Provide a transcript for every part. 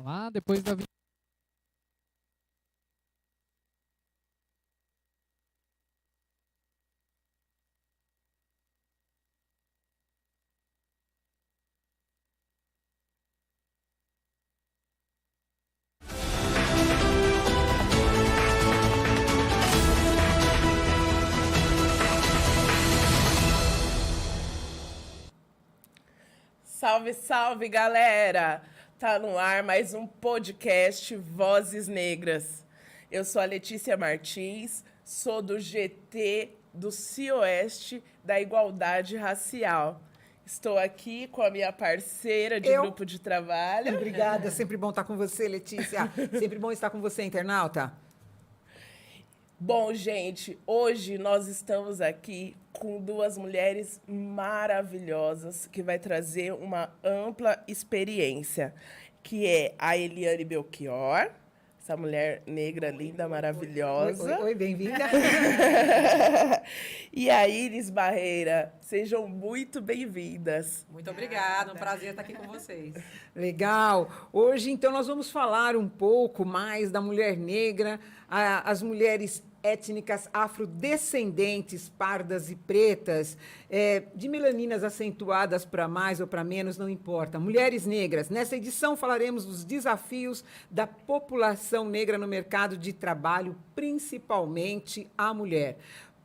lá, depois da Salve, salve, galera! Tá no ar mais um podcast Vozes Negras. Eu sou a Letícia Martins, sou do GT do CIOeste da Igualdade Racial. Estou aqui com a minha parceira de grupo de trabalho. Obrigada, sempre bom estar com você, Letícia. Sempre bom estar com você, internauta. Bom, gente, hoje nós estamos aqui com duas mulheres maravilhosas que vai trazer uma ampla experiência, que é a Eliane Belchior, essa mulher negra, linda, maravilhosa. Oi, bem-vinda. E a Iris Barreira. Sejam muito bem-vindas. Muito obrigada, um prazer estar aqui com vocês. Legal. Hoje, então, nós vamos falar um pouco mais da mulher negra, as mulheres étnicas afrodescendentes, pardas e pretas, de melaninas acentuadas para mais ou para menos, não importa. Mulheres negras. Nessa edição falaremos dos desafios da população negra no mercado de trabalho, principalmente a mulher.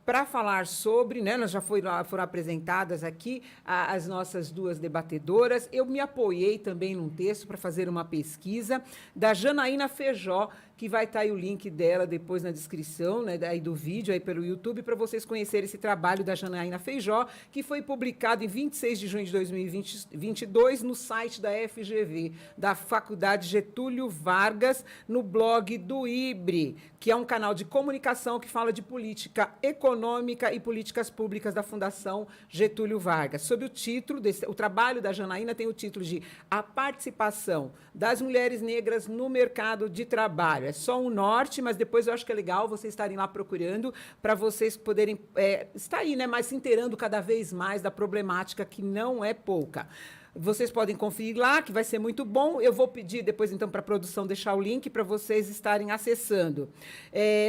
Para falar sobre, né, nós já foram apresentadas aqui as nossas duas debatedoras. Eu me apoiei também num texto para fazer uma pesquisa da Janaína Feijó, que vai estar aí o link dela depois na descrição, né, aí do vídeo aí pelo YouTube, para vocês conhecerem esse trabalho da Janaína Feijó, que foi publicado em 26 de junho de 2022 no site da FGV, da Faculdade Getúlio Vargas, no blog do IBRE, que é um canal de comunicação que fala de política econômica e políticas públicas da Fundação Getúlio Vargas. Sob o título, o trabalho da Janaína tem o título de A Participação das Mulheres Negras no Mercado de Trabalho. É só um norte, mas depois eu acho que é legal vocês estarem lá procurando para vocês poderem estar aí, né, mas se inteirando cada vez mais da problemática, que não é pouca. Vocês podem conferir lá, que vai ser muito bom. Eu vou pedir depois, então, para a produção deixar o link para vocês estarem acessando.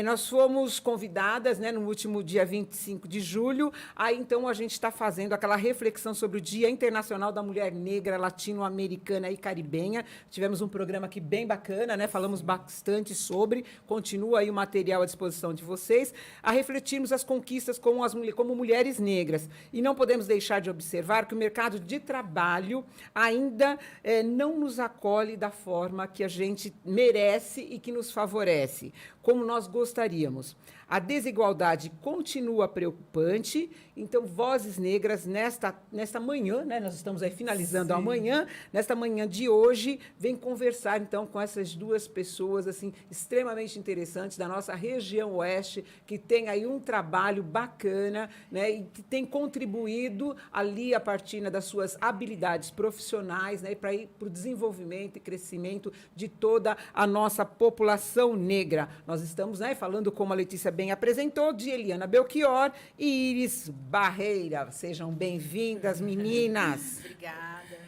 Nós fomos convidadas, né, no último dia 25 de julho. Aí, então, a gente está fazendo aquela reflexão sobre o Dia Internacional da Mulher Negra, Latino-Americana e Caribenha. Tivemos um programa aqui bem bacana, né? Falamos bastante sobre. Continua aí o material à disposição de vocês. A refletirmos as conquistas como mulheres negras. E não podemos deixar de observar que o mercado de trabalho ainda não nos acolhe da forma que a gente merece e que nos favorece, como nós gostaríamos. A desigualdade continua preocupante, então, Vozes Negras, nesta manhã, né, nós estamos aí finalizando amanhã, nesta manhã de hoje, vem conversar, então, com essas duas pessoas, assim, extremamente interessantes da nossa região oeste, que tem aí um trabalho bacana, né, e que tem contribuído ali, a partir, né, das suas habilidades profissionais, né, para ir para o desenvolvimento e crescimento de toda a nossa população negra. Nós estamos, né, falando, como a Letícia bem apresentou, de Eliane Belchior e Iris Barreira. Sejam bem-vindas, meninas. Obrigada.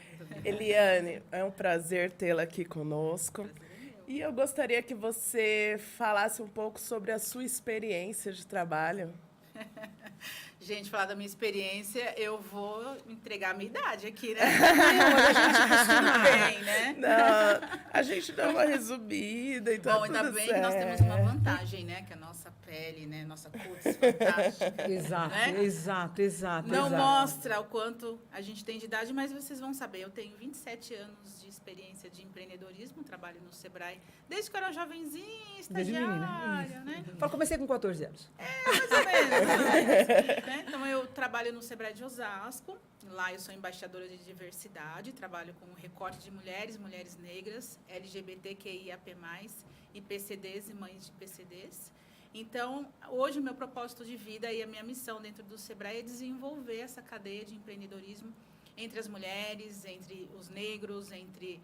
Eliane, é um prazer tê-la aqui conosco. E eu gostaria que você falasse um pouco sobre a sua experiência de trabalho. Gente, falar da minha experiência, eu vou entregar a minha idade aqui, né? A gente costuma bem, né? Não, a gente dá uma resumida e tá Bom, ainda tudo bem certo. que nós temos uma vantagem, né? Que a nossa pele, né? Nossa cutis fantástica. Exato, né? exato. Não mostra o quanto a gente tem de idade, mas vocês vão saber. Eu tenho 27 anos de experiência de empreendedorismo, trabalho no Sebrae desde que eu era jovenzinha, estagiária, né? Comecei com 14 anos. Mais ou menos. Né? Então, eu trabalho no Sebrae de Osasco. Lá eu sou embaixadora de diversidade. Trabalho com recorte de mulheres negras, LGBTQIAP+, e PCDs e mães de PCDs. Então, hoje o meu propósito de vida e a minha missão dentro do Sebrae é desenvolver essa cadeia de empreendedorismo entre as mulheres, entre os negros, entre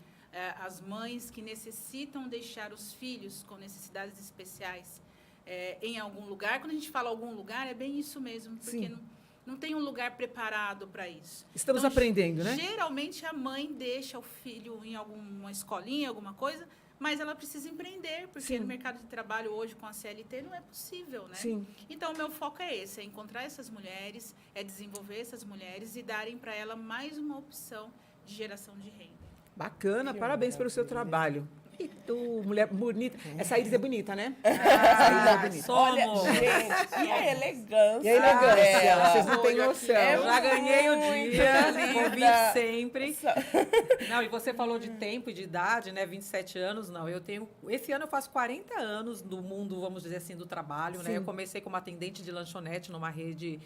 as mães que necessitam deixar os filhos com necessidades especiais em algum lugar. Quando a gente fala algum lugar, é bem isso mesmo, porque não tem um lugar preparado para isso. Estamos Então, aprendendo, né? Geralmente a mãe deixa o filho em alguma escolinha, alguma coisa, mas ela precisa empreender, porque Sim. no mercado de trabalho hoje com a CLT não é possível, né? Sim. Então, o meu foco é esse, é encontrar essas mulheres, é desenvolver essas mulheres e darem para ela mais uma opção de geração de renda. Bacana, parabéns pelo seu trabalho. E tu, mulher bonita. Essa Iris é bonita, né? Olha, gente, e a elegância. E a elegância, dela? vocês não têm Olha, noção. é Já ganhei o muito dia, linda. convite sempre. Não, e você falou de tempo e de idade, né? 27 anos, não. Esse ano eu faço 40 anos do mundo, vamos dizer assim, do trabalho, né? Sim. Eu comecei como atendente de lanchonete numa rede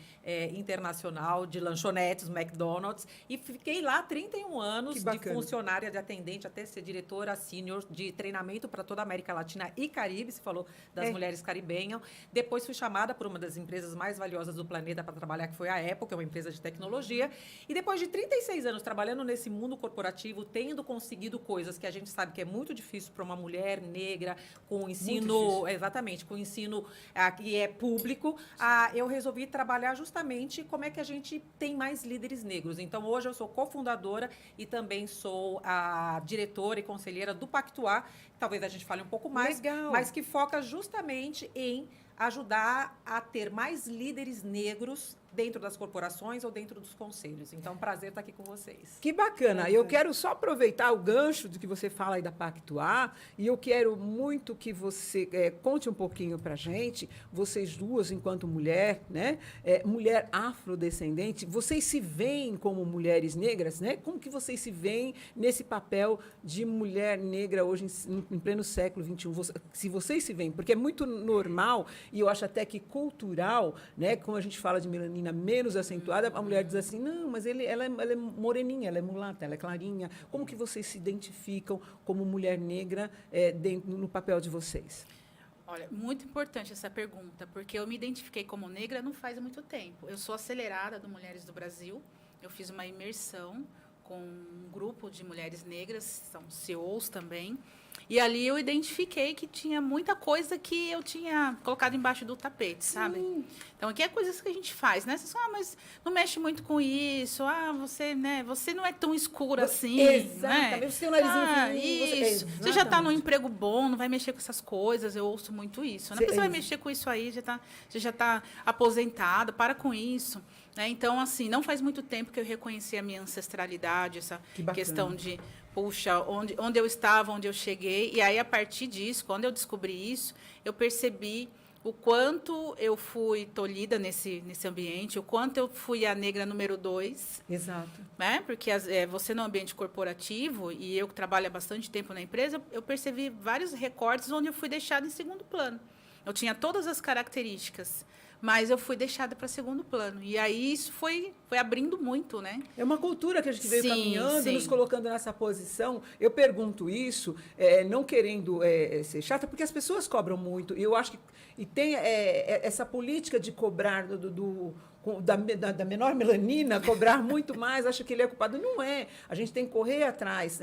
internacional de lanchonetes, McDonald's, e fiquei lá 31 anos Que de bacana. funcionária, de atendente, até ser diretora sênior de treinamento para toda a América Latina e Caribe, se falou das mulheres caribenhas. Depois fui chamada por uma das empresas mais valiosas do planeta para trabalhar, que foi a Apple, que é uma empresa de tecnologia. E depois de 36 anos trabalhando nesse mundo corporativo, tendo conseguido coisas que a gente sabe que é muito difícil para uma mulher negra, com ensino, exatamente, com ensino que é público, eu resolvi trabalhar justamente como é que a gente tem mais líderes negros. Então, hoje eu sou cofundadora e também sou a diretora e conselheira do Pactuar, talvez a gente fale um pouco mais, Legal. mas que foca justamente em ajudar a ter mais líderes negros dentro das corporações ou dentro dos conselhos. Então, prazer estar aqui com vocês. Que bacana. Eu quero só aproveitar o gancho do que você fala aí da Pactuar e eu quero muito que você conte um pouquinho para a gente, vocês duas, enquanto mulher, né? Mulher afrodescendente, vocês se veem como mulheres negras, né? Como que vocês se veem nesse papel de mulher negra hoje em pleno século XXI? Se vocês se veem, porque é muito normal e eu acho até que cultural, né? Como a gente fala de melanina menos acentuada, a mulher diz assim, não, mas ela é moreninha, ela é mulata, ela é clarinha. Como que vocês se identificam como mulher negra no papel de vocês? Olha, muito importante essa pergunta, porque eu me identifiquei como negra não faz muito tempo. Eu sou acelerada do Mulheres do Brasil, eu fiz uma imersão com um grupo de mulheres negras, são CEOs também, e ali eu identifiquei que tinha muita coisa que eu tinha colocado embaixo do tapete, sabe? Então, aqui é coisas que a gente faz, né? Você fala, mas não mexe muito com isso, você, né? Você não é tão escura assim, Exatamente, né? você tem o narizinho fininho, Isso. Você já está num emprego bom, não vai mexer com essas coisas, eu ouço muito isso. Né? Você vai mexer com isso aí, você já está aposentada, para com isso. Né? Então, assim, não faz muito tempo que eu reconheci a minha ancestralidade, essa questão de, puxa, onde eu estava, onde eu cheguei. E aí, a partir disso, quando eu descobri isso, eu percebi o quanto eu fui tolhida nesse ambiente, o quanto eu fui a negra número 2. Exato. Né? Porque você no ambiente corporativo, e eu que trabalho há bastante tempo na empresa, eu percebi vários recortes onde eu fui deixada em segundo plano. Eu tinha todas as características, mas eu fui deixada para segundo plano. E aí isso foi abrindo muito, né? É uma cultura que a gente veio caminhando, nos sim. colocando nessa posição. Eu pergunto isso, não querendo ser chata, porque as pessoas cobram muito. E eu acho que tem essa política de cobrar da menor melanina, cobrar muito mais, acha que ele é culpado. Não é. A gente tem que correr atrás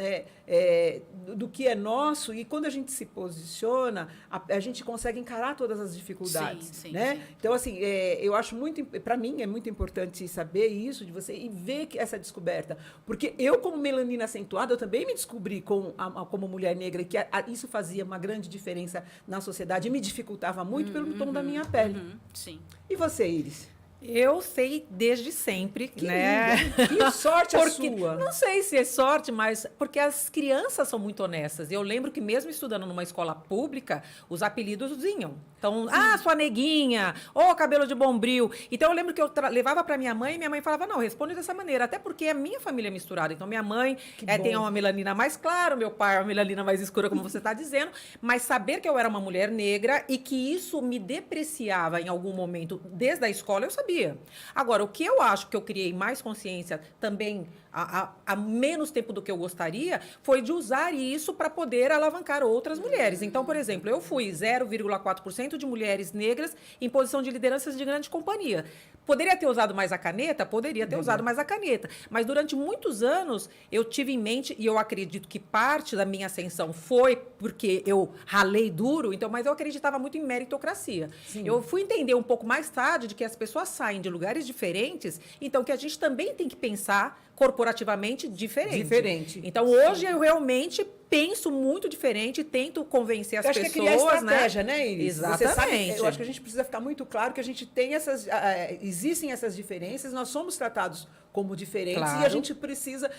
do que é nosso e quando a gente se posiciona, a gente consegue encarar todas as dificuldades. Sim, né? sim. Então, assim, eu acho para mim, é muito importante saber isso de você e ver essa descoberta. Porque eu, como melanina acentuada, eu também me descobri como mulher negra e que isso fazia uma grande diferença na sociedade e me dificultava muito pelo tom da minha pele. Sim. E você, Iris? Eu sei desde sempre, Que né? linda. Que sorte a sua. Não sei se é sorte, mas porque as crianças são muito honestas. Eu lembro que mesmo estudando numa escola pública, os apelidos vinham. Então, sua neguinha, cabelo de bombril. Então, eu lembro que eu levava para minha mãe e minha mãe falava, não, responde dessa maneira. Até porque a minha família é misturada. Então, minha mãe tem uma melanina mais clara, meu pai uma melanina mais escura, como você está dizendo. Mas saber que eu era uma mulher negra e que isso me depreciava em algum momento, desde a escola, eu sabia. Agora, o que eu acho que eu criei mais consciência também há menos tempo do que eu gostaria, foi de usar isso para poder alavancar outras mulheres. Então, por exemplo, eu fui 0,4% de mulheres negras em posição de lideranças de grande companhia. Poderia ter usado mais a caneta? Poderia ter usado mais a caneta. Mas durante muitos anos eu tive em mente, e eu acredito que parte da minha ascensão foi porque eu ralei duro, então, mas eu acreditava muito em meritocracia. Sim. Eu fui entender um pouco mais tarde de que as pessoas saem de lugares diferentes, então que a gente também tem que pensar corporativamente diferente. Então, hoje eu realmente penso muito diferente, tento convencer as Eu acho pessoas, que é criar estratégia, né, Iris? Exatamente. Você sabe, eu acho que a gente precisa ficar muito claro que a gente tem existem essas diferenças, nós somos tratados como diferentes Claro. e a gente precisa...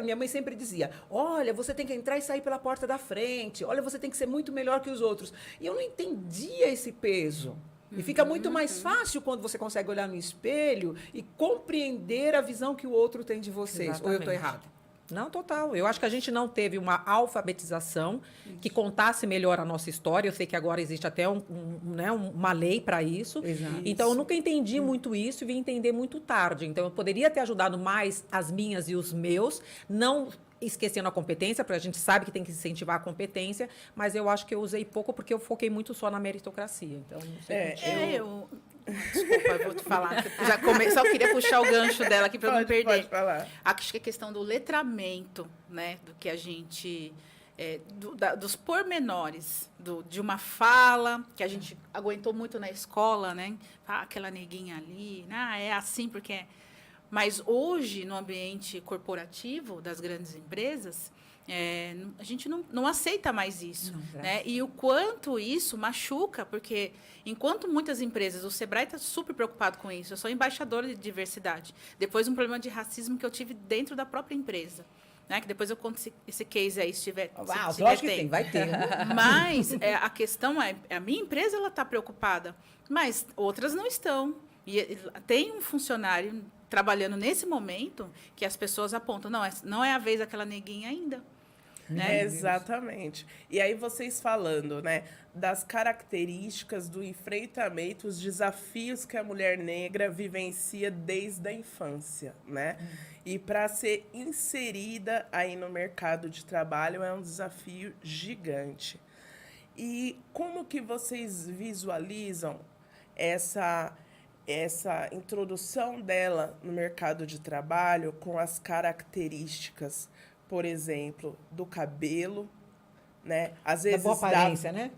minha mãe sempre dizia, olha, você tem que entrar e sair pela porta da frente, olha, você tem que ser muito melhor que os outros. E eu não entendia esse peso. E fica muito mais fácil quando você consegue olhar no espelho e compreender a visão que o outro tem de vocês. Exatamente. Ou eu estou errada? Não, total. Eu acho que a gente não teve uma alfabetização que contasse melhor a nossa história. Eu sei que agora existe até uma lei para isso. Exato. Então, eu nunca entendi muito isso e vim entender muito tarde. Então, eu poderia ter ajudado mais as minhas e os meus, não esquecendo a competência, porque a gente sabe que tem que incentivar a competência, mas eu acho que eu usei pouco porque eu foquei muito só na meritocracia. Então, não sei Desculpa, eu vou te falar. Que eu só queria puxar o gancho dela aqui para eu não perder. Pode falar. Acho que a questão do letramento, né, do que a gente... dos pormenores de uma fala que a gente aguentou muito na escola, né? Aquela neguinha ali, é assim porque é. Mas hoje, no ambiente corporativo das grandes empresas, a gente não aceita mais isso. Né? E o quanto isso machuca, porque enquanto muitas empresas, o Sebrae está super preocupado com isso, eu sou embaixadora de diversidade. Depois, um problema de racismo que eu tive dentro da própria empresa. Né? Que depois eu conto esse case aí, se tiver. Lógico que tem, vai ter. Mas a questão a minha empresa ela está preocupada, mas outras não estão. E tem um funcionário trabalhando nesse momento que as pessoas apontam, não é a vez daquela neguinha ainda. Né? Exatamente. E aí vocês falando, né, das características do enfrentamento, os desafios que a mulher negra vivencia desde a infância, né? E para ser inserida aí no mercado de trabalho é um desafio gigante. E como que vocês visualizam essa introdução dela no mercado de trabalho com as características, por exemplo, do cabelo, né? Às vezes da boa aparência, né?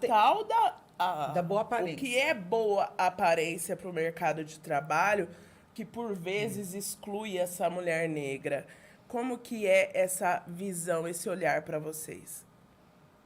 Tal da boa aparência. O que é boa aparência para o mercado de trabalho, que por vezes exclui essa mulher negra. Como que é essa visão, esse olhar para vocês?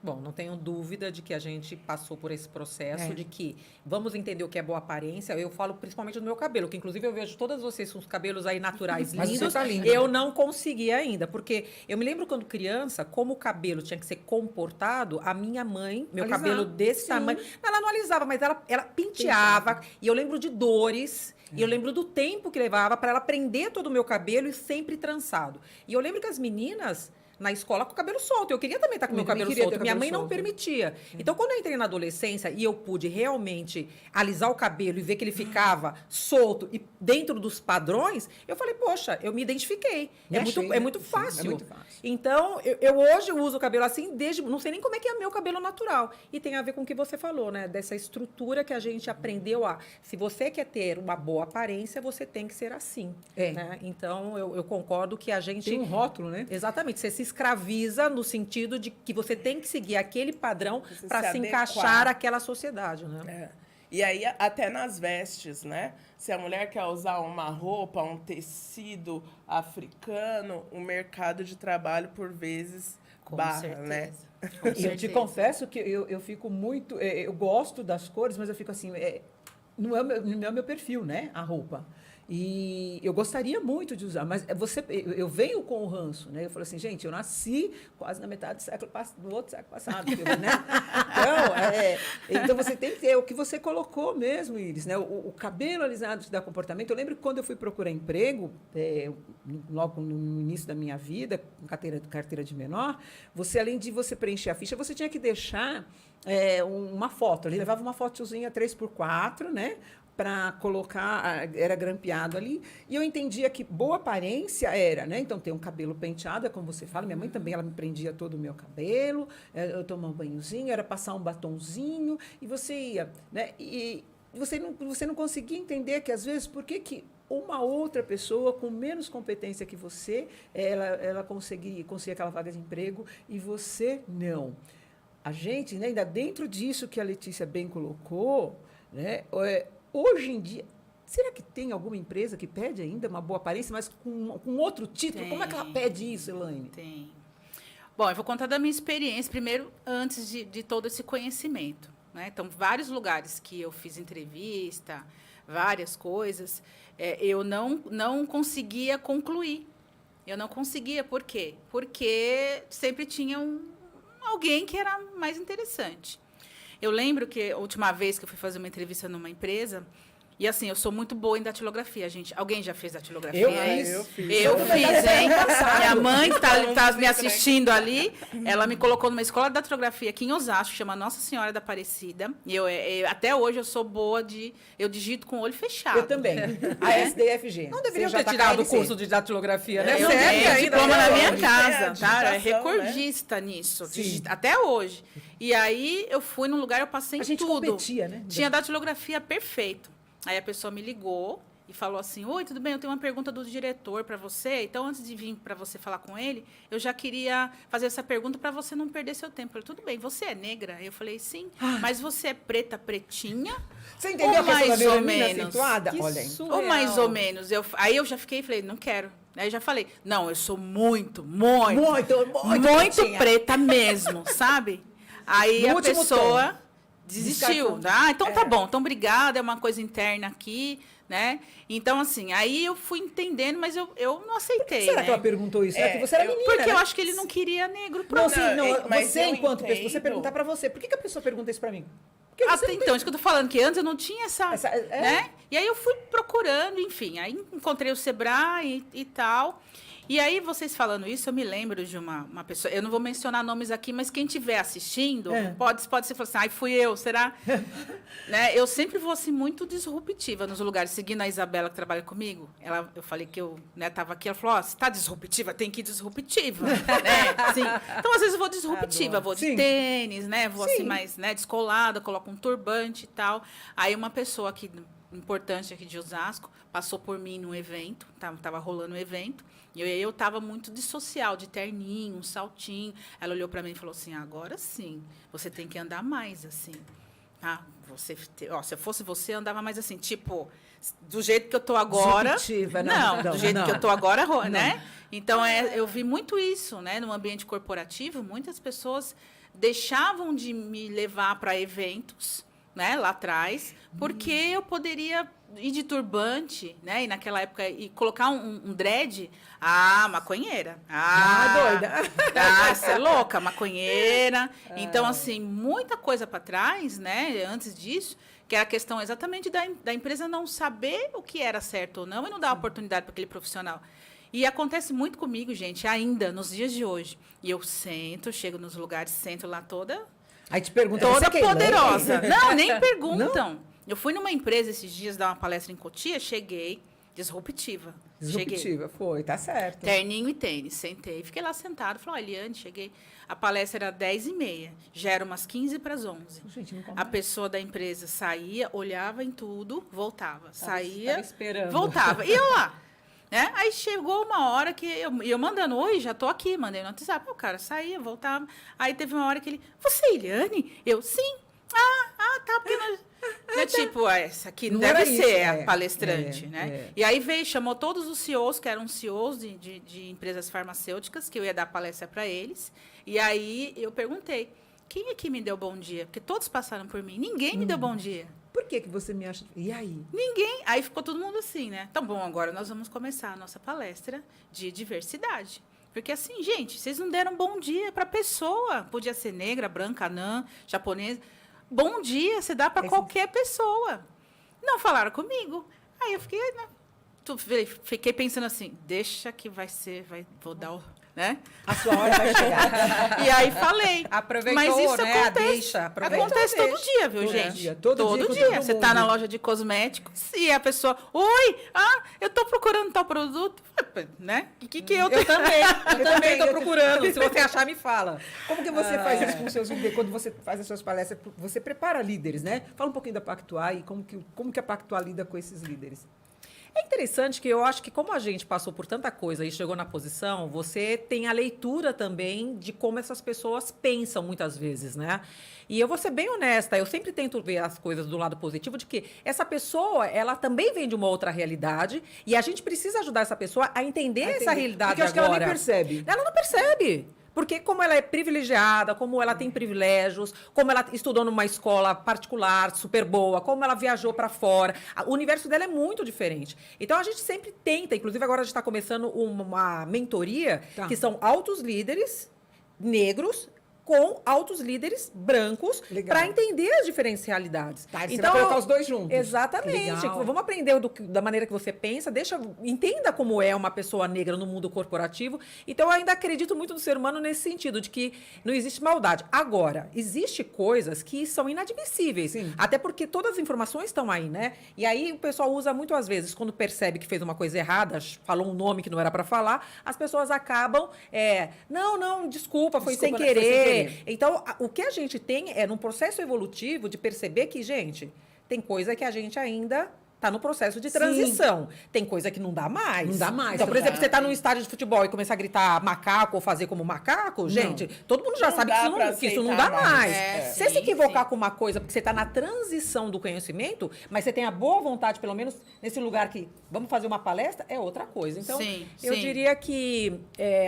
Bom, não tenho dúvida de que a gente passou por esse processo de que vamos entender o que é boa aparência. Eu falo principalmente do meu cabelo, que inclusive eu vejo todas vocês com os cabelos aí naturais Mas lindos. você tá linda. Eu não consegui ainda, porque eu me lembro quando criança, como o cabelo tinha que ser comportado, a minha mãe, meu Alisava. cabelo desse tamanho, ela não alisava, mas ela penteava. E eu lembro de dores. E eu lembro do tempo que levava para ela prender todo o meu cabelo e sempre trançado. E eu lembro que as meninas na escola com o cabelo solto. Eu queria também estar com o meu cabelo solto. Minha mãe não permitia. Então, quando eu entrei na adolescência e eu pude realmente alisar o cabelo e ver que ele ficava solto e dentro dos padrões, eu falei, poxa, eu me identifiquei. É muito fácil. É muito fácil. Então, eu hoje uso o cabelo assim desde... Não sei nem como é que é meu cabelo natural. E tem a ver com o que você falou, né? Dessa estrutura que a gente aprendeu a... Se você quer ter uma boa aparência, você tem que ser assim. Né? Então, eu concordo que a gente... Tem um rótulo, né? Exatamente. Você se escraviza no sentido de que você tem que seguir aquele padrão para se adequar. encaixar àquela sociedade, né? E aí, até nas vestes, né? Se a mulher quer usar uma roupa, um tecido africano, o mercado de trabalho, por vezes, barra, né? E eu te confesso que eu fico muito... eu gosto das cores, mas eu fico assim... não é o meu perfil, né? A roupa. E eu gostaria muito de usar, mas eu venho com o ranço, né? Eu falo assim, gente, eu nasci quase na metade do outro século passado, né? Então você tem que ter o que você colocou mesmo, Iris, né? O cabelo alisado te dá comportamento. Eu lembro que quando eu fui procurar emprego, logo no início da minha vida, com carteira de menor, você, além de você preencher a ficha, você tinha que deixar uma foto. Ele levava uma fotozinha 3x4, né? para colocar, era grampeado ali, e eu entendia que boa aparência era, né? Então, ter um cabelo penteado, é como você fala, minha mãe também, ela me prendia todo o meu cabelo, eu tomava um banhozinho, era passar um batonzinho, e você ia, né? E você não conseguia entender que, às vezes, por que uma outra pessoa com menos competência que você, ela conseguia aquela vaga de emprego e você não. A gente, né, ainda dentro disso que a Letícia bem colocou, né, hoje em dia, será que tem alguma empresa que pede ainda uma boa aparência, mas com outro título? Tem. Como é que ela pede isso, Elaine? Tem. Bom, eu vou contar da minha experiência, primeiro, antes de todo esse conhecimento. Né? Então, vários lugares que eu fiz entrevista, várias coisas, eu não conseguia concluir. Eu não conseguia, por quê? Porque sempre tinha alguém que era mais interessante. Eu lembro que a última vez que eu fui fazer uma entrevista numa empresa, e assim, eu sou muito boa em datilografia, gente. Alguém já fez datilografia? Eu fiz. Eu fiz, hein? Minha mãe está me assistindo ali. Ela me colocou numa escola de datilografia aqui em Osasco, chama Nossa Senhora da Aparecida. E até hoje eu sou boa eu digito com o olho fechado. Eu também. A SDFG. Não deveriam ter tirado o curso de datilografia, né? Eu Serve tenho ainda, diploma né? na minha Hoje casa, tem a tá? É digitação, recordista nisso, Sim. até hoje. E aí eu fui num lugar, eu passei A em gente tudo. competia, né? Tinha datilografia perfeito. Aí a pessoa me ligou e falou assim: oi, tudo bem? Eu tenho uma pergunta do diretor para você. Então, antes de vir para você falar com ele, eu já queria fazer essa pergunta para você não perder seu tempo. Eu falei: tudo bem, você é negra? Eu falei: sim. Mas você é preta, pretinha? Você entendeu Ou a questão da mais ou melanina menos? acentuada? Que Olha aí. surreal. Ou mais ou menos. Aí eu já fiquei e falei: não quero. Aí eu já falei: não, eu sou muito, muito, muito pretinha. preta mesmo, sabe? Aí No a último pessoa tom. desistiu. Descartou. Ah, então tá bom, então obrigada, é uma coisa interna aqui, né? Então, assim, aí eu fui entendendo, mas eu não aceitei, Será né? que ela perguntou isso? Será que você era menina, Porque né? eu acho que ele não queria negro pra Não, mim. sim, não. mas Você, eu enquanto pessoa, você entendo. perguntar pra você. Por que a pessoa pergunta isso pra mim? Porque você Até não então, isso que eu tô falando, que antes eu não tinha essa, é. né? E aí eu fui procurando, enfim, aí encontrei o Sebrae e tal. E aí, vocês falando isso, eu me lembro de uma pessoa, eu não vou mencionar nomes aqui, mas quem estiver assistindo, pode ser falar assim, ai, fui eu, será? Né? Eu sempre vou, assim, muito disruptiva nos lugares, seguindo a Isabela, que trabalha comigo. Eu falei que eu estava aqui, ela falou, você está disruptiva? Tem que ir disruptiva. Né? Assim, então, às vezes, eu vou disruptiva, vou de Sim. tênis, né? Vou, Sim. assim, mais descolada, coloco um turbante e tal. Aí, uma pessoa aqui, importante aqui de Osasco, passou por mim num evento, tava rolando um evento, e eu tava muito de social, de terninho, um saltinho. Ela olhou para mim e falou assim: agora sim, você tem que andar mais assim. Tá? Se eu fosse você, eu andava mais assim, tipo, do jeito que eu tô agora. Disruptiva, não, não, do jeito não. que eu tô agora, né? Então, eu vi muito isso, né? No ambiente corporativo, muitas pessoas deixavam de me levar para eventos, né, lá atrás, porque eu poderia ir de turbante, né, e naquela época, e colocar um dread, maconheira. Doida. Você é louca, maconheira. Então, assim, muita coisa para trás, né, antes disso, que era a questão exatamente da empresa não saber o que era certo ou não e não dar oportunidade para aquele profissional. E acontece muito comigo, gente, ainda nos dias de hoje. E eu chego nos lugares, sento lá toda Aí te pergunta, toda você que é poderosa. Elaine? Não, nem perguntam. Eu fui numa empresa esses dias dar uma palestra em Cotia, cheguei, disruptiva. Cheguei. Disruptiva, foi, tá certo. Terninho e tênis, sentei. Fiquei lá sentado, falei, Eliane, cheguei. A palestra era 10h30, já era umas 15:11. Gente, não A pessoa da empresa saía, olhava em tudo, voltava. Saía, tava esperando. voltava. E eu lá. Né? Aí chegou uma hora que eu mandando, oi, já tô aqui, mandei no WhatsApp. O cara saía, voltava. Aí teve uma hora que ele, você é Eliane? Eu, sim. Tá, porque nós... Né, tipo, essa aqui Não deve era isso, ser a palestrante, né? é. E aí chamou todos os CEOs, que eram CEOs de empresas farmacêuticas, que eu ia dar palestra para eles. E aí eu perguntei, quem aqui me deu bom dia? Porque todos passaram por mim. Ninguém me deu bom dia. Por que você me acha... E aí? Ninguém. Aí ficou todo mundo assim, né? Então, bom, agora nós vamos começar a nossa palestra de diversidade. Porque assim, gente, vocês não deram bom dia para a pessoa. Podia ser negra, branca, anã, japonesa. Bom dia, você dá para qualquer pessoa. Não falaram comigo. Aí eu fiquei, né? Fiquei pensando assim, deixa que vou dar o... né? A sua hora vai chegar. E aí falei. Aproveitou, Mas isso né? acontece, Aproveitou, acontece todo deixa. dia, viu, Todo gente? dia, todo dia com dia. todo Você tá na mundo. loja de cosméticos e a pessoa, oi, eu tô procurando tal produto, né? O que eu Eu também tô eu- procurando. Se você achar, me fala. Como que você faz isso com os seus líderes? Quando você faz as suas palestras, você prepara líderes, né? Fala um pouquinho da Pactuar e como que a Pactuar lida com esses líderes. É interessante que eu acho que como a gente passou por tanta coisa e chegou na posição, você tem a leitura também de como essas pessoas pensam muitas vezes, né? E eu vou ser bem honesta, eu sempre tento ver as coisas do lado positivo de que essa pessoa, ela também vem de uma outra realidade e a gente precisa ajudar essa pessoa a entender essa realidade Porque eu acho que agora. ela nem percebe. Ela não percebe. Porque como ela é privilegiada, como ela tem privilégios, como ela estudou numa escola particular super boa, como ela viajou para fora, o universo dela é muito diferente. Então a gente sempre tenta, inclusive agora a gente está começando uma mentoria, Tá. que são altos líderes negros com altos líderes brancos Legal. para entender as diferencialidades. Tá, você vai colocar os dois juntos. Exatamente. Legal. Vamos aprender da maneira que você pensa, entenda como é uma pessoa negra no mundo corporativo. Então, eu ainda acredito muito no ser humano nesse sentido, de que não existe maldade. Agora, existe coisas que são inadmissíveis. Sim. Até porque todas as informações estão aí, né? E aí o pessoal usa muito às vezes, quando percebe que fez uma coisa errada, falou um nome que não era para falar, as pessoas acabam, não, desculpa, foi Desculpa, sem foi sem querer. querer. Então, o que a gente tem é num processo evolutivo de perceber que, gente, tem coisa que a gente ainda está no processo de Sim. transição. Tem coisa que não dá mais. Não dá mais, Então, por não exemplo, dá. você está num estádio de futebol e começar a gritar macaco ou fazer como macaco, gente, todo mundo já Não sabe dá que pra isso não dá aceitar mais. mais. É, Você se sim, equivocar sim. com uma coisa porque você está na transição do conhecimento, mas você tem a boa vontade, pelo menos nesse lugar que vamos fazer uma palestra, é outra coisa. Então, Sim, eu sim. diria que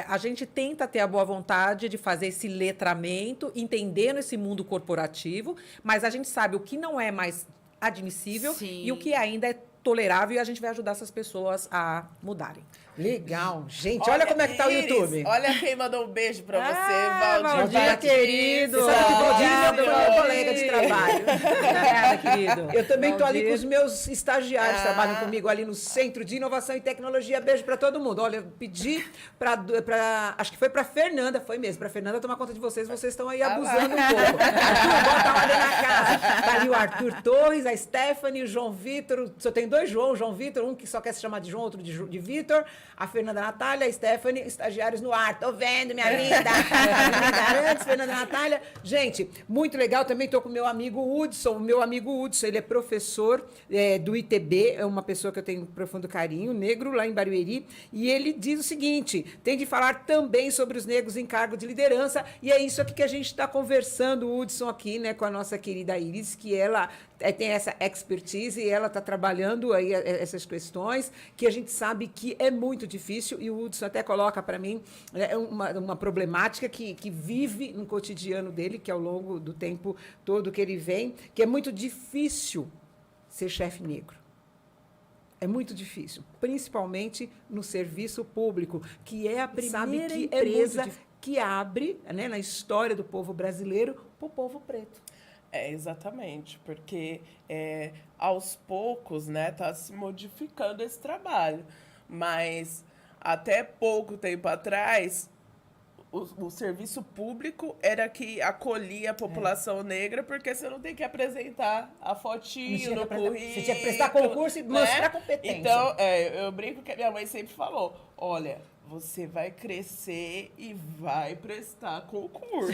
a gente tenta ter a boa vontade de fazer esse letramento, entendendo esse mundo corporativo, mas a gente sabe o que não é mais admissível Sim. e o que ainda é tolerável e a gente vai ajudar essas pessoas a mudarem. Legal. Gente, olha como é que tá o Iris, YouTube. Olha quem mandou um beijo pra você, Ah, Valdir. Valdir, Batista. querido. Você sabe que o Valdir Obrigado, foi meu Valdir. colega de trabalho. Obrigada, querido. Eu também estou ali Valdir. com os meus estagiários que Ah. trabalham comigo ali no Centro de Inovação e Tecnologia. Beijo para todo mundo. Olha, eu pedi para acho que foi para Fernanda, foi mesmo, para Fernanda tomar conta de vocês. Vocês estão aí abusando um pouco. Arthur, bota a ordem na casa. Tá ali o Arthur Torres, a Stephanie, o João Vitor. Só tem dois João Vitor, um que só quer se chamar de João, outro de Vitor. A Fernanda Natália, a Stephanie, estagiários no ar. Tô vendo, minha linda. Fernanda Arantes, Fernanda Natália. Gente, muito legal. Também estou com o meu amigo Hudson. O meu amigo Hudson, ele é professor do ITB, é uma pessoa que eu tenho um profundo carinho, negro, lá em Barueri. E ele diz o seguinte, tem de falar também sobre os negros em cargo de liderança. E é isso aqui que a gente está conversando, o Hudson, aqui, né, com a nossa querida Iris, que ela tem essa expertise e ela está trabalhando aí essas questões, que a gente sabe que é muito difícil, e o Hudson até coloca para mim uma problemática que vive no cotidiano dele, que ao longo do tempo todo que ele vem, que é muito difícil ser chefe negro. É muito difícil, principalmente no serviço público, que é a primeira empresa que abre, né, na história do povo brasileiro, para o povo preto. Exatamente, porque aos poucos, né, tá se modificando esse trabalho. Mas até pouco tempo atrás, o serviço público era que acolhia a população negra, porque você não tem que apresentar a fotinho no currículo. Você tinha que prestar concurso e mostrar competência. Então, eu brinco que a minha mãe sempre falou, olha, você vai crescer e vai prestar concurso.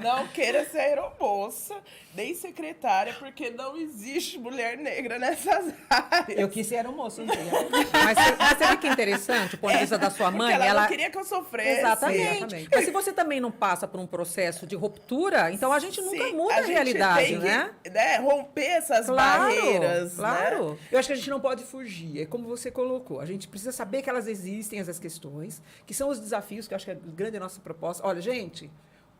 Não queira ser aeromoça, nem secretária, porque não existe mulher negra nessas áreas. Eu quis ser moço, não tinha. Mas você vê que é interessante, o ponto de vista da sua mãe, Porque ela não queria que eu sofresse. Exatamente. Mas se você também não passa por um processo de ruptura, então a gente nunca Sim, muda a gente realidade, tem né? Que, romper essas barreiras. Claro. Né? Eu acho que a gente não pode fugir, é como você colocou. A gente precisa saber que elas existem, essas questões, que são os desafios, que eu acho que é grande a nossa proposta. Olha, gente,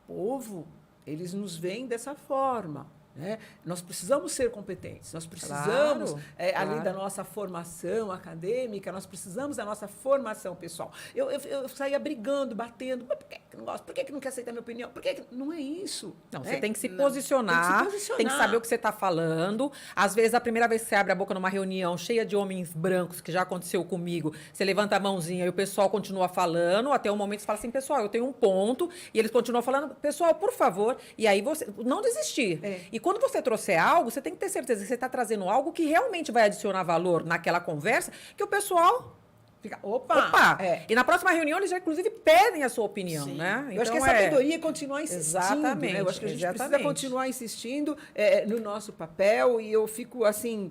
o povo, eles nos veem dessa forma. Né? Nós precisamos ser competentes, nós precisamos, além da nossa formação acadêmica, nós precisamos da nossa formação pessoal. Eu saía brigando, batendo, mas por quê? que não gosta? Por que não quer aceitar minha opinião? Por que não é isso? Não, né? você tem que se posicionar, tem que saber o que você está falando. Às vezes, a primeira vez que você abre a boca numa reunião cheia de homens brancos, que já aconteceu comigo, você levanta a mãozinha e o pessoal continua falando, até o momento você fala assim, pessoal, eu tenho um ponto, e eles continuam falando, pessoal, por favor, e aí você não desistir. E quando você trouxer algo, você tem que ter certeza que você está trazendo algo que realmente vai adicionar valor naquela conversa, que o pessoal... Fica, opa! E na próxima reunião eles já, inclusive, pedem a sua opinião, né? Eu acho que a sabedoria é continuar insistindo. Exatamente. Né? Eu acho que a gente precisa continuar insistindo no nosso papel. E eu fico, assim,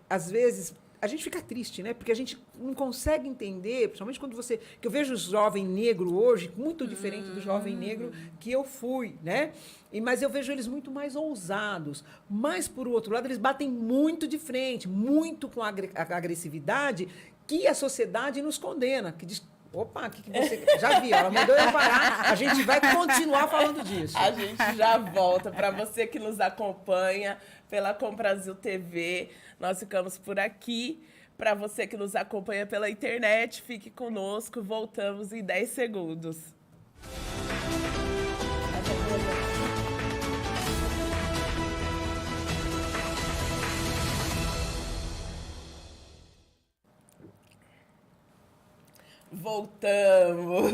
às vezes... A gente fica triste, né? Porque a gente não consegue entender, principalmente quando você... Que eu vejo o jovem negro hoje, muito diferente do jovem negro que eu fui, né? Mas eu vejo eles muito mais ousados. Mas, por outro lado, eles batem muito de frente, muito com a agressividade que a sociedade nos condena, que diz... Opa, o que você... Já viu, ela mandou eu parar, a gente vai continuar falando disso. A gente já volta. Para você que nos acompanha pela Com Brasil TV, nós ficamos por aqui. Para você que nos acompanha pela internet, fique conosco. Voltamos em 10 segundos. Voltamos.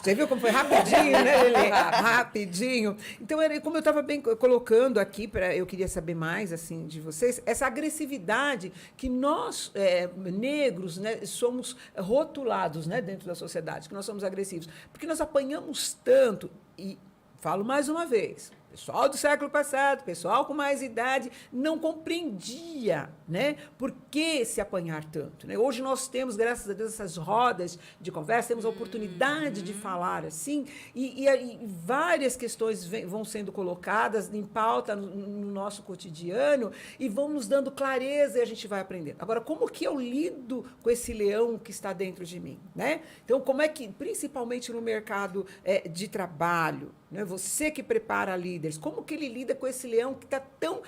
Você viu como foi rapidinho, né, Lelê? Rapidinho. Então, como eu estava bem colocando aqui, eu queria saber mais assim de vocês, essa agressividade que nós, negros, né, somos rotulados, né, dentro da sociedade, que nós somos agressivos. Porque nós apanhamos tanto, e falo mais uma vez, pessoal do século passado, pessoal com mais idade, não compreendia, né, por que se apanhar tanto. Né? Hoje nós temos, graças a Deus, essas rodas de conversa, temos a oportunidade de falar assim, e várias questões vão sendo colocadas em pauta no nosso cotidiano e vão nos dando clareza e a gente vai aprendendo. Agora, como que eu lido com esse leão que está dentro de mim? Né? Então, como é que, principalmente no mercado de trabalho, né, você que prepara líderes, como que ele lida com esse leão que está tão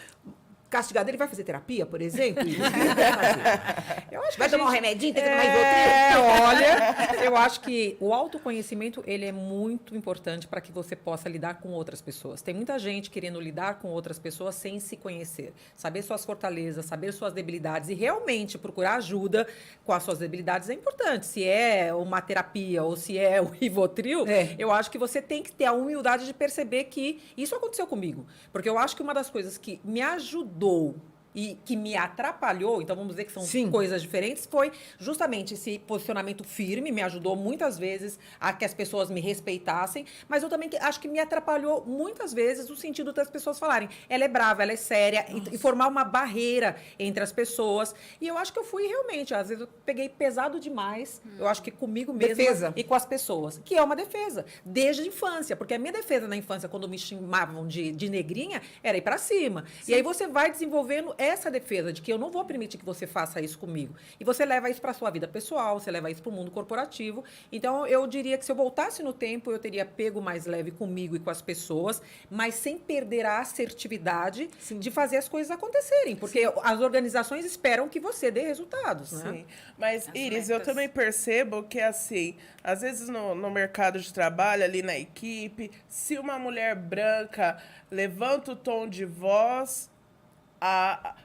castigado? Ele vai fazer terapia, por exemplo? Eu acho que vai tomar um remedinho, tem que tomar Rivotril? Olha, eu acho que o autoconhecimento ele é muito importante para que você possa lidar com outras pessoas. Tem muita gente querendo lidar com outras pessoas sem se conhecer. Saber suas fortalezas, saber suas debilidades e realmente procurar ajuda com as suas debilidades é importante. Se é uma terapia ou se é o Rivotril, eu acho que você tem que ter a humildade de perceber que isso aconteceu comigo. Porque eu acho que uma das coisas que me ajudou e que me atrapalhou, então vamos dizer que são coisas diferentes, foi justamente esse posicionamento firme, me ajudou muitas vezes a que as pessoas me respeitassem, mas eu também acho que me atrapalhou muitas vezes no sentido das pessoas falarem, ela é brava, ela é séria, e formar uma barreira entre as pessoas. E eu acho que eu fui realmente, às vezes eu peguei pesado demais, eu acho que comigo mesma e com as pessoas, que é uma defesa, desde a infância, porque a minha defesa na infância, quando me chamavam de negrinha, era ir pra cima. E aí você vai desenvolvendo essa defesa de que eu não vou permitir que você faça isso comigo. E você leva isso para a sua vida pessoal, você leva isso para o mundo corporativo. Então, eu diria que se eu voltasse no tempo, eu teria pego mais leve comigo e com as pessoas, mas sem perder a assertividade de fazer as coisas acontecerem. Porque as organizações esperam que você dê resultados, né? Sim. Mas, Iris, eu também percebo que, assim, às vezes no mercado de trabalho, ali na equipe, se uma mulher branca levanta o tom de voz, a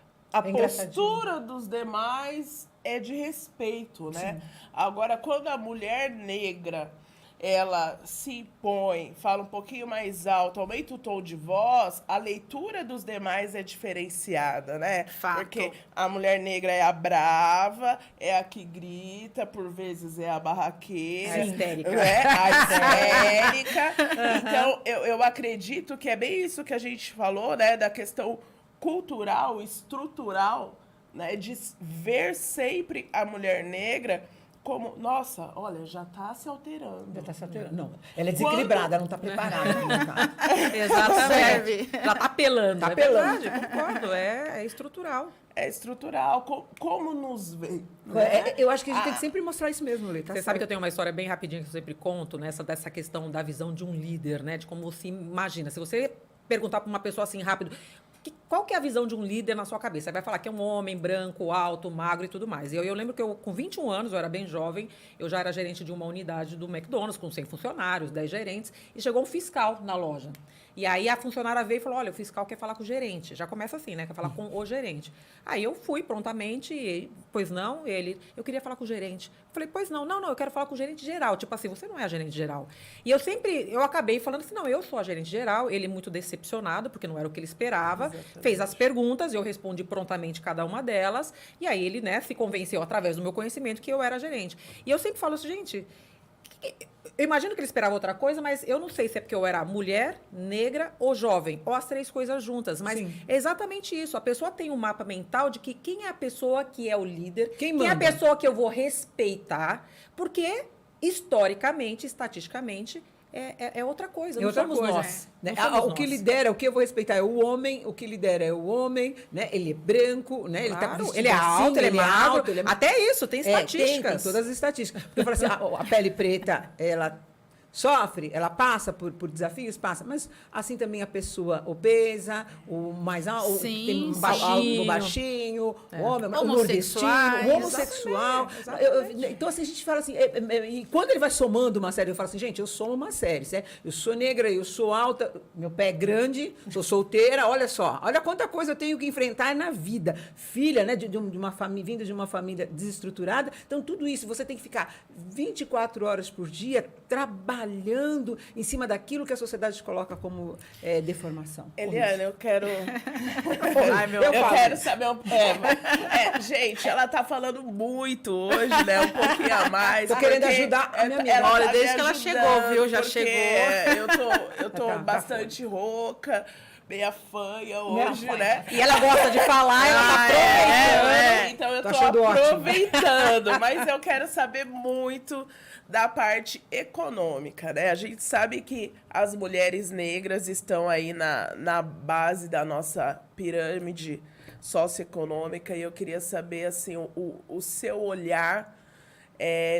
postura dos demais é de respeito, né? Agora, quando a mulher negra, ela se impõe, fala um pouquinho mais alto, aumenta o tom de voz, a leitura dos demais é diferenciada, né? Fato. Porque a mulher negra é a brava, é a que grita, por vezes é a barraqueira. A histérica. Né? A histérica. Então, eu acredito que é bem isso que a gente falou, né? Da questão cultural, estrutural, né, de ver sempre a mulher negra como, nossa, olha, já está se alterando. Já está se alterando. Não, ela é desequilibrada, não está preparada. Exatamente. Ela está apelando. Tá apelando. É verdade, concordo. É estrutural. É estrutural. Como nos vê? Eu acho que a gente tem que sempre mostrar isso mesmo, Lê. Você sabe que eu tenho uma história bem rapidinha que eu sempre conto, né, dessa questão da visão de um líder, né, de como você imagina. Se você perguntar para uma pessoa assim rápido, qual que é a visão de um líder na sua cabeça? Você vai falar que é um homem branco, alto, magro e tudo mais. Eu lembro que com 21 anos, eu era bem jovem, eu já era gerente de uma unidade do McDonald's, com 100 funcionários, 10 gerentes, e chegou um fiscal na loja. E aí a funcionária veio e falou, olha, o fiscal quer falar com o gerente. Já começa assim, né? Quer falar com o gerente. Aí eu fui prontamente, e, pois não, eu queria falar com o gerente. Falei, pois não, eu quero falar com o gerente geral. Tipo assim, você não é a gerente geral. E eu acabei falando assim, não, eu sou a gerente geral. Ele muito decepcionado, porque não era o que ele esperava. Exatamente. Fez as perguntas, eu respondi prontamente cada uma delas. E aí ele, né, se convenceu através do meu conhecimento que eu era gerente. E eu sempre falo assim, gente... Eu imagino que ele esperava outra coisa, mas eu não sei se é porque eu era mulher, negra ou jovem, ou as três coisas juntas. Mas Sim. é exatamente isso. A pessoa tem um mapa mental de que quem é a pessoa que é o líder, Quem é a manda? pessoa que eu vou respeitar, porque historicamente, estatisticamente, é outra coisa. É Não outra somos coisa, nós. né? Não somos O que nós. lidera, o que eu vou respeitar é o homem, o que lidera é o homem, né? Ele é branco, né? Claro, Ele tá ele é alto, ele é magro. alto, ele é Até isso, tem estatísticas. Tem todas as estatísticas. Porque eu falo assim, a pele preta, ela sofre, ela passa por desafios, passa, mas assim também a pessoa obesa, o mais alto, o que tem baixinho. o baixinho, o homem, o Homossexuais. nordestino, o homossexual. Então, assim, a gente fala assim, e quando ele vai somando uma série, eu falo assim, gente, eu somo uma série, certo? Eu sou negra, eu sou alta, meu pé é grande, sou solteira, olha só, olha quanta coisa eu tenho que enfrentar na vida. Filha, né, de uma família, vinda de uma família desestruturada, então tudo isso, você tem que ficar 24 horas por dia trabalhando em cima daquilo que a sociedade coloca como deformação. Eliana, eu quero... Ai, eu quero saber... gente, ela tá falando muito hoje, né? Um pouquinho a mais. Tô querendo ajudar a minha amiga. Olha, tá desde me que ela ajudando, chegou, viu? Já porque, chegou. Eu tô Tá bastante rouca, meia fanha hoje, né? E ela gosta de falar, ela tá aproveitando. Então eu Tô tô achando ótimo. aproveitando, mas eu quero saber muito da parte econômica, né? A gente sabe que as mulheres negras estão aí na base da nossa pirâmide socioeconômica e eu queria saber, assim, o seu olhar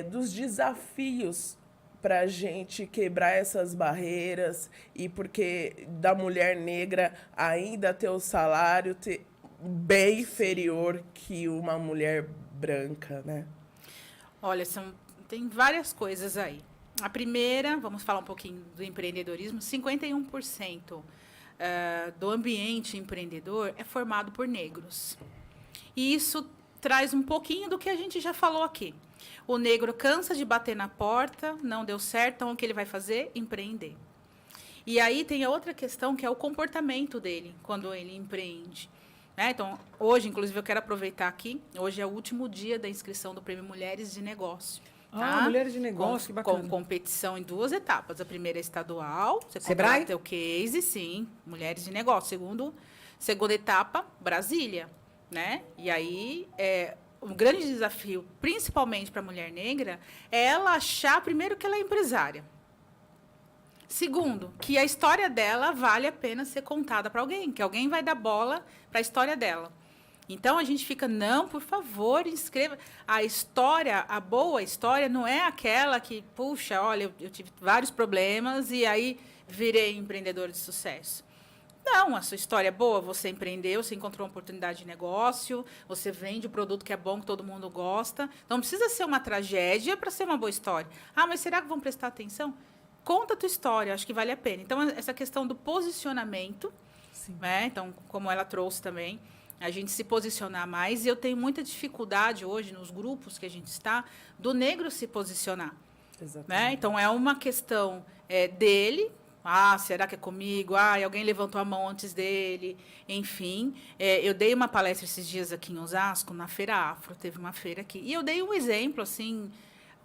dos desafios para a gente quebrar essas barreiras e porque da mulher negra ainda ter o salário bem inferior que uma mulher branca, né? Olha, tem várias coisas aí. A primeira, vamos falar um pouquinho do empreendedorismo, 51% do ambiente empreendedor é formado por negros. E isso traz um pouquinho do que a gente já falou aqui. O negro cansa de bater na porta, não deu certo, então o que ele vai fazer? Empreender. E aí tem a outra questão, que é o comportamento dele, quando ele empreende. Então, hoje, inclusive, eu quero aproveitar aqui, hoje é o último dia da inscrição do Prêmio Mulheres de Negócio. Ah, Mulheres de Negócio, que bacana. Com competição em 2 etapas. A primeira é estadual, você Sebrae? completa teu case, sim, Mulheres de Negócio. Segunda etapa, Brasília, né? E aí, um grande desafio, principalmente para a mulher negra, é ela achar, primeiro, que ela é empresária. Segundo, que a história dela vale a pena ser contada para alguém, que alguém vai dar bola para a história dela. Então, a gente fica, não, por favor, inscreva. A história, a boa história, não é aquela que, puxa, olha, eu tive vários problemas e aí virei empreendedor de sucesso. Não, a sua história é boa, você empreendeu, você encontrou uma oportunidade de negócio, você vende o produto que é bom, que todo mundo gosta. Então, não precisa ser uma tragédia para ser uma boa história. Ah, mas será que vão prestar atenção? Conta a tua história, acho que vale a pena. Então, essa questão do posicionamento, né? Então, como ela trouxe também, a gente se posicionar mais. E eu tenho muita dificuldade hoje, nos grupos que a gente está, do negro se posicionar. Exatamente. Né? Então, é uma questão dele. Ah, será que é comigo? Ah, alguém levantou a mão antes dele. Enfim, eu dei uma palestra esses dias aqui em Osasco, na Feira Afro. Teve uma feira aqui. E eu dei um exemplo, assim...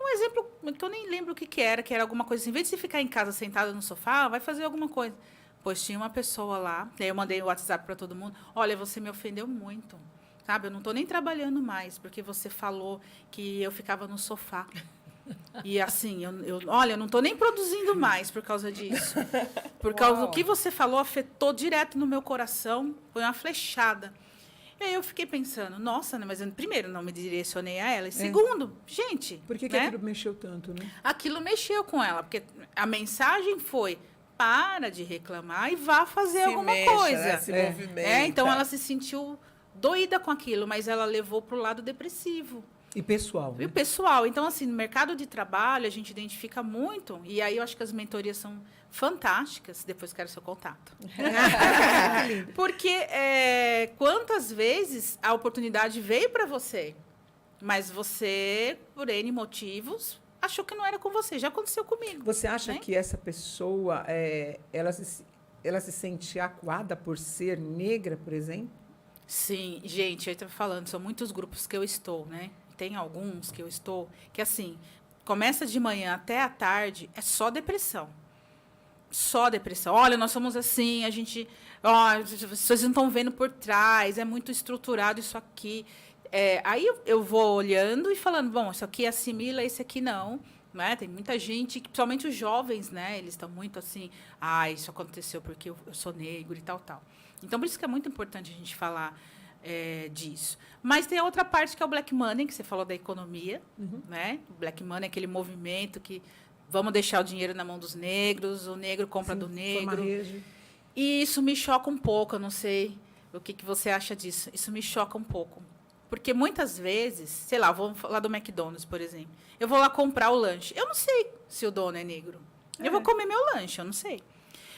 Um exemplo que eu nem lembro o que era alguma coisa assim. Em vez de você ficar em casa sentada no sofá, vai fazer alguma coisa. Pois tinha uma pessoa lá, aí eu mandei o WhatsApp para todo mundo. Olha, você me ofendeu muito, sabe? Eu não estou nem trabalhando mais, porque você falou que eu ficava no sofá. E assim, olha, eu não estou nem produzindo mais por causa disso. Por causa do que você falou, afetou direto no meu coração, foi uma flechada. E aí eu fiquei pensando, nossa, né, mas eu, primeiro, não me direcionei a ela. E segundo, gente... Por que né? aquilo mexeu tanto, né? Aquilo mexeu com ela, porque a mensagem foi... para de reclamar e vá fazer alguma mexa, coisa. né? Se movimenta. Então ela se sentiu doida com aquilo, mas ela levou para o lado depressivo. E pessoal. E o pessoal, então assim, no mercado de trabalho a gente identifica muito, e aí eu acho que as mentorias são fantásticas, depois quero seu contato. Porque quantas vezes a oportunidade veio para você, mas você, por N motivos, achou que não era com você. Já aconteceu comigo. Você acha né? que essa pessoa, ela se sente acuada por ser negra, por exemplo? Sim, gente, eu estava falando, são muitos grupos que eu estou, né? Tem alguns que eu estou, que assim, começa de manhã até à tarde, é só depressão. Só depressão. Olha, nós somos assim, a gente... Ó, vocês não estão vendo por trás, é muito estruturado isso aqui. Aí eu vou olhando e falando, bom, isso aqui assimila, esse aqui não. Né? Tem muita gente, principalmente os jovens, né? Eles estão muito assim, isso aconteceu porque eu sou negro e tal, tal. Então, por isso que é muito importante a gente falar disso. Mas tem a outra parte que é o Black Money, que você falou da economia. Né? O Black Money é aquele movimento que vamos deixar o dinheiro na mão dos negros, o negro compra do negro. E isso me choca um pouco, eu não sei o que você acha disso. Isso me choca um pouco. Porque muitas vezes, sei lá, vou falar do McDonald's, por exemplo. Eu vou lá comprar o lanche. Eu não sei se o dono é negro. Eu vou comer meu lanche, eu não sei.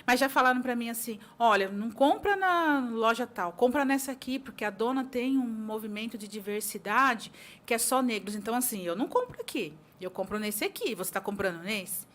Mas já falaram para mim assim, olha, não compra na loja tal, compra nessa aqui, porque a dona tem um movimento de diversidade que é só negros. Então, assim, eu não compro aqui. Eu compro nesse aqui. Você está comprando nesse?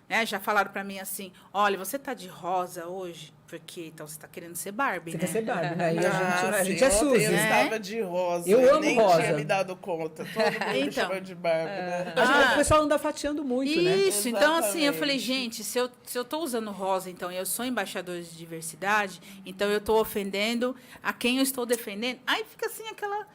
Né? Já falaram para mim assim, olha, você tá de rosa hoje? Porque então você está querendo ser Barbie, Você né? quer ser Barbie, né? E a gente sim, é Suzy. Eu estava de rosa. Eu amo nem rosa. tinha me dado conta. Todo mundo me Então. chama de Barbie, né? O pessoal anda fatiando muito, né? Isso, então assim, eu falei, Exatamente. gente, se eu tô usando rosa, então eu sou embaixadora de diversidade, então eu estou ofendendo a quem eu estou defendendo. Aí fica assim aquela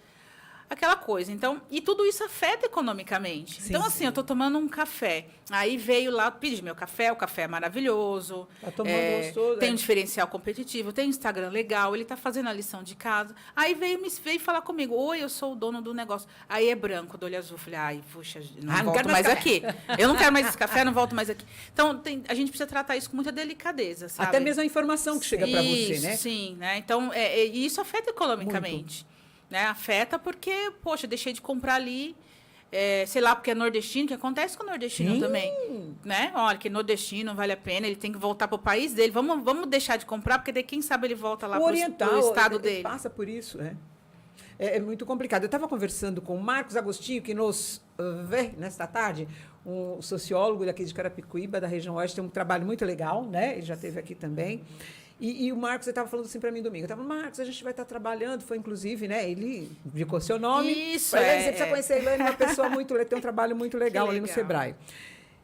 coisa. Então, e tudo isso afeta economicamente. Sim, então, assim, eu estou tomando um café. Aí veio lá, pedi meu café, o café é maravilhoso. Tá tomando gostoso, tem um diferencial competitivo, tem um Instagram legal, ele está fazendo a lição de casa. Aí veio falar comigo, oi, eu sou o dono do negócio. Aí é branco, do olho azul. Falei, ai, puxa, não não volto quero mais mais aqui. Eu não quero mais esse café, não volto mais aqui. Então, a gente precisa tratar isso com muita delicadeza, sabe? Até mesmo a informação que chega para você, né? Sim, né? Então, e isso afeta economicamente. Né? Afeta porque, poxa, deixei de comprar ali, sei lá, porque é nordestino, que acontece com o nordestino também. Né? Olha, que nordestino vale a pena, ele tem que voltar para o país dele. Vamos deixar de comprar, porque daí, quem sabe, ele volta lá para o estado dele. Passa por isso, É muito complicado. Eu estava conversando com o Marcos Agostinho, que nos vê nesta tarde, um sociólogo daqui de Carapicuíba, da região oeste, tem um trabalho muito legal, né? Ele já esteve aqui também. E o Marcos estava falando assim para mim domingo. Eu estava, Marcos, a gente vai estar trabalhando. Foi, inclusive, né? Ele indicou seu nome. Isso, Você precisa conhecer a Elaine, uma pessoa muito legal, tem um trabalho muito legal ali no Sebrae.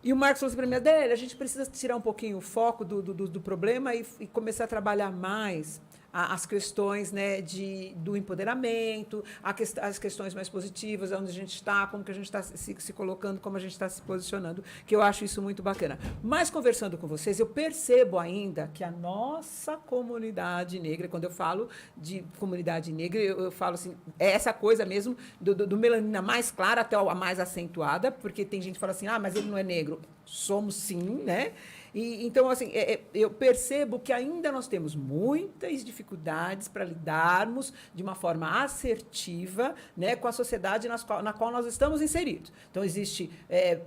E o Marcos falou assim para mim, Adélia, a gente precisa tirar um pouquinho o foco do problema e começar a trabalhar mais as questões, né, do empoderamento, as questões mais positivas, onde a gente está, como que a gente está se colocando, como a gente está se posicionando, que eu acho isso muito bacana. Mas, conversando com vocês, eu percebo ainda que a nossa comunidade negra, quando eu falo de comunidade negra, eu falo assim, é essa coisa mesmo do melanina mais clara até a mais acentuada, porque tem gente que fala assim, mas ele não é negro. Somos sim, né? Então, assim, eu percebo que ainda nós temos muitas dificuldades para lidarmos de uma forma assertiva, né, com a sociedade na qual nós estamos inseridos. Então, existe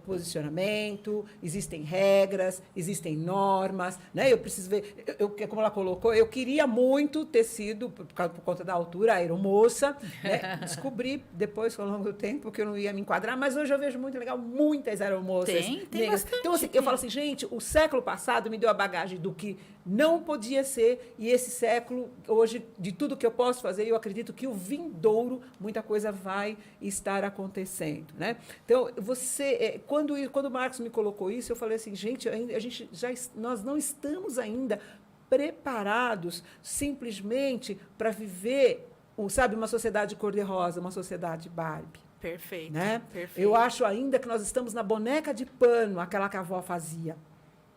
posicionamento, existem regras, existem normas, né? Eu preciso ver, como ela colocou, eu queria muito ter sido, por conta da altura, aeromoça, né? Descobri depois, ao longo do tempo, que eu não ia me enquadrar, mas hoje eu vejo muito legal muitas aeromoças tem negras. bastante. Então, assim, eu falo assim, gente, o século passado me deu a bagagem do que não podia ser, e esse século, hoje, de tudo que eu posso fazer, eu acredito que o vindouro, muita coisa vai estar acontecendo, né? Então, quando o Marcos me colocou isso, eu falei assim, gente, nós não estamos ainda preparados simplesmente para viver, sabe, uma sociedade cor-de-rosa, uma sociedade Barbie. Perfeito, Né? perfeito. Eu acho ainda que nós estamos na boneca de pano, aquela que a avó fazia.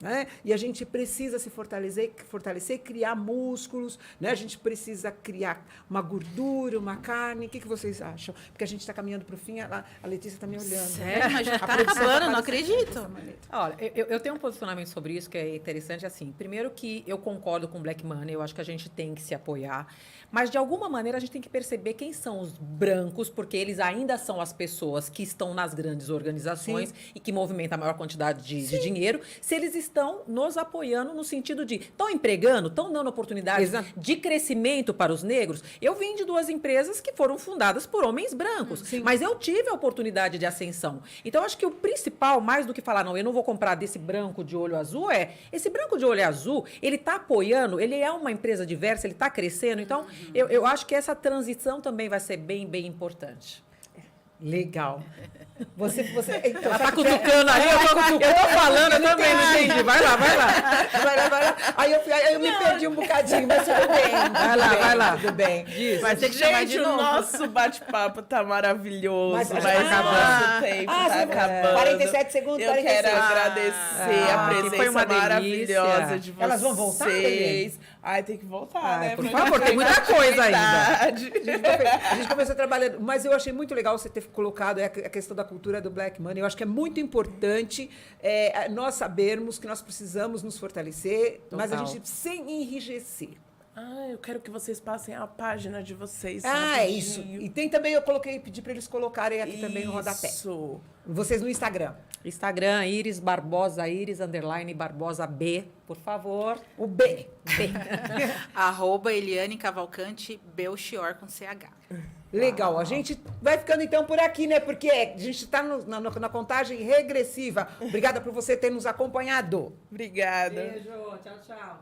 né? E a gente precisa se fortalecer, criar músculos, né? A gente precisa criar uma gordura, uma carne. O que vocês acham? Porque a gente está caminhando para o fim, a Letícia está me olhando. Sério? Mas já A tá produção acabando, tá não parecendo acredito. dessa maneira. Olha, eu tenho um posicionamento sobre isso que é interessante, assim. Primeiro que eu concordo com o Black Money, eu acho que a gente tem que se apoiar, mas de alguma maneira a gente tem que perceber quem são os brancos, porque eles ainda são as pessoas que estão nas grandes organizações e que movimentam a maior quantidade de dinheiro, se eles estão nos apoiando no sentido de estão empregando, estão dando oportunidades de crescimento para os negros. Eu vim de 2 empresas que foram fundadas por homens brancos, mas eu tive a oportunidade de ascensão. Então, acho que o principal, mais do que falar, não, eu não vou comprar desse branco de olho azul, esse branco de olho azul, ele está apoiando, ele é uma empresa diversa, ele está crescendo. Então, eu acho que essa transição também vai ser bem, bem importante. Legal. Você então, Ela tá cutucando ali, eu tô falando, eu também não entendi. Vai lá. Vai lá. Aí eu me perdi um bocadinho, mas tudo bem. Vai lá. Tudo bem. Vai ter que chamar de Gente, o novo. nosso bate-papo tá maravilhoso, Mas mas, já tá acabando. nosso tempo Ah, tá você- acabando. 47 segundos, Eu 46. quero agradecer a que presença foi uma maravilhosa delícia. de vocês. Elas vão voltar, Helene? Ai, tem que voltar, Ai, né? por Porque favor, tem muita coisa ainda. A gente começou trabalhando, mas eu achei muito legal você ter colocado a questão da cultura do Black Money. Eu acho que é muito importante nós sabermos que nós precisamos nos fortalecer, mas a Total. gente sem enrijecer. Ah, eu quero que vocês passem a página de vocês. É rapidinho. isso. E tem também, pedi para eles colocarem aqui também no rodapé. Isso. Vocês no Instagram. Instagram, Iris Barbosa, Iris_Barbosa B, por favor. O B. @Eliane Cavalcante Belchior com CH. Legal. A gente vai ficando então por aqui, né? Porque a gente está na contagem regressiva. Obrigada por você ter nos acompanhado. Obrigada. Beijo, tchau.